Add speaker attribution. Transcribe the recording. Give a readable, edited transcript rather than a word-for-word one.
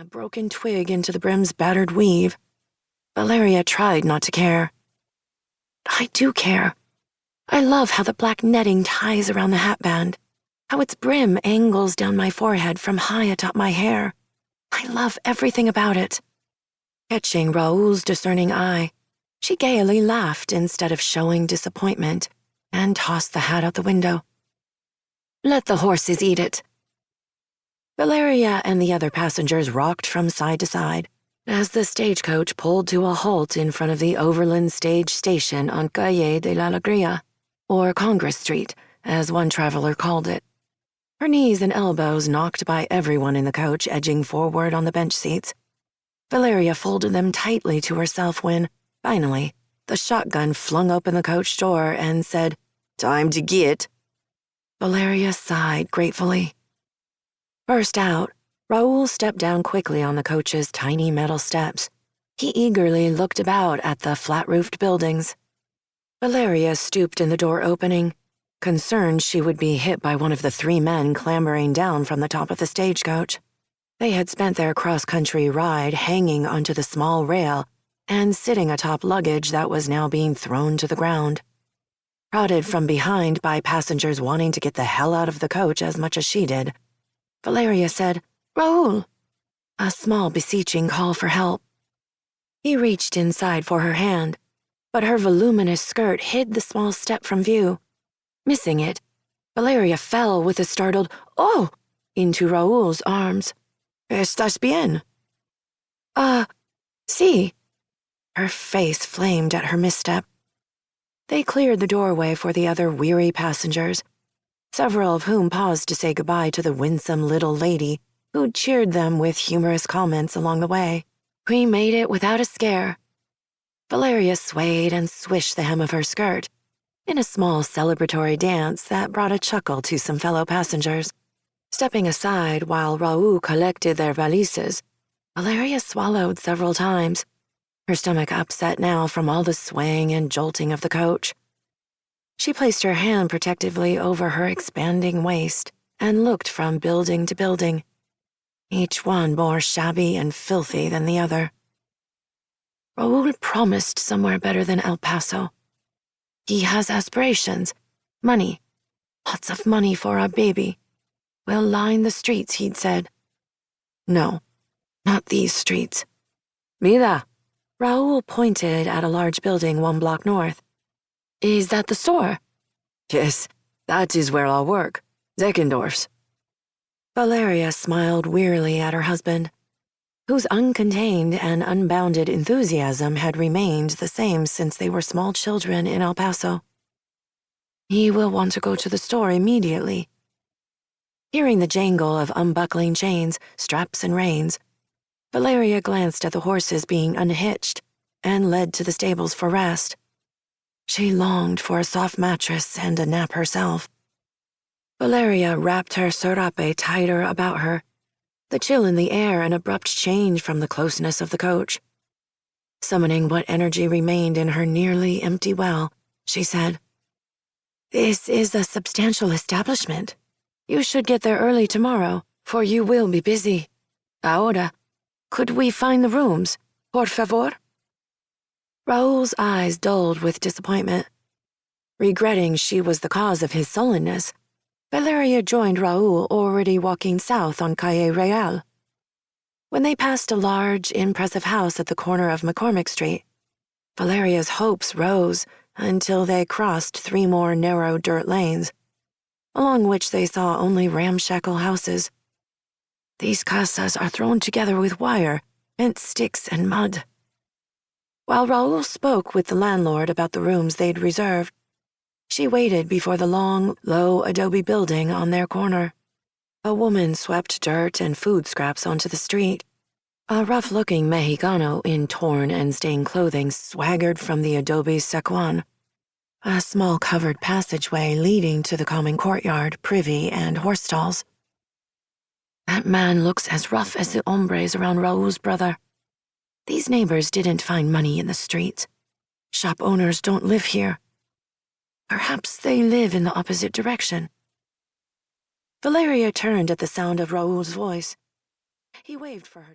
Speaker 1: a broken twig into the brim's battered weave. Valeria tried not to care. I do care. I love how the black netting ties around the hatband, how its brim angles down my forehead from high atop my hair. I love everything about it. Catching Raúl's discerning eye, she gaily laughed instead of showing disappointment and tossed the hat out the window. Let the horses eat it. Valeria and the other passengers rocked from side to side as the stagecoach pulled to a halt in front of the Overland Stage Station on Calle de la Alegría, or Congress Street, as one traveler called it. Her knees and elbows knocked by everyone in the coach edging forward on the bench seats. Valeria folded them tightly to herself when, finally, the shotgun flung open the coach door and said, "Time to get." Valeria sighed gratefully. First out, Raúl stepped down quickly on the coach's tiny metal steps. He eagerly looked about at the flat-roofed buildings. Valeria stooped in the door opening, concerned she would be hit by one of the 3 men clambering down from the top of the stagecoach. They had spent their cross-country ride hanging onto the small rail and sitting atop luggage that was now being thrown to the ground. Prodded from behind by passengers wanting to get the hell out of the coach as much as she did, Valeria said, "Raúl," a small beseeching call for help. He reached inside for her hand, but her voluminous skirt hid the small step from view. Missing it, Valeria fell with a startled, "Oh!" into Raúl's arms. "Estás bien?" Sí." Her face flamed at her misstep. They cleared the doorway for the other weary passengers, several of whom paused to say goodbye to the winsome little lady who'd cheered them with humorous comments along the way. We made it without a scare. Valeria swayed and swished the hem of her skirt in a small celebratory dance that brought a chuckle to some fellow passengers. Stepping aside while Raúl collected their valises, Valeria swallowed several times, her stomach upset now from all the swaying and jolting of the coach. She placed her hand protectively over her expanding waist and looked from building to building, each one more shabby and filthy than the other. Raúl promised somewhere better than El Paso. He has aspirations, money, lots of money for our baby. We'll line the streets, he'd said. No, not these streets. Mira. Raúl pointed at a large building 1 block north. Is that the store? Yes, that is where I'll work. Zeckendorf's. Valeria smiled wearily at her husband, whose uncontained and unbounded enthusiasm had remained the same since they were small children in El Paso. He will want to go to the store immediately. Hearing the jangle of unbuckling chains, straps, and reins, Valeria glanced at the horses being unhitched and led to the stables for rest. She longed for a soft mattress and a nap herself. Valeria wrapped her serape tighter about her, the chill in the air an abrupt change from the closeness of the coach. Summoning what energy remained in her nearly empty well, she said, "This is a substantial establishment. You should get there early tomorrow, for you will be busy. Ahora, could we find the rooms, por favor?" Raúl's eyes dulled with disappointment. Regretting she was the cause of his sullenness, Valeria joined Raúl already walking south on Calle Real. When they passed a large, impressive house at the corner of McCormick Street, Valeria's hopes rose until they crossed 3 more narrow dirt lanes, along which they saw only ramshackle houses. These casas are thrown together with wire, bent sticks, and mud. While Raúl spoke with the landlord about the rooms they'd reserved, she waited before the long, low adobe building on their corner. A woman swept dirt and food scraps onto the street. A rough-looking Mexicano in torn and stained clothing swaggered from the adobe's zaguán, a small covered passageway leading to the common courtyard, privy, and horse stalls. That man looks as rough as the hombres around Raúl's brother. These neighbors didn't find money in the streets. Shop owners don't live here. Perhaps they live in the opposite direction. Valeria turned at the sound of Raúl's voice. He waved for her to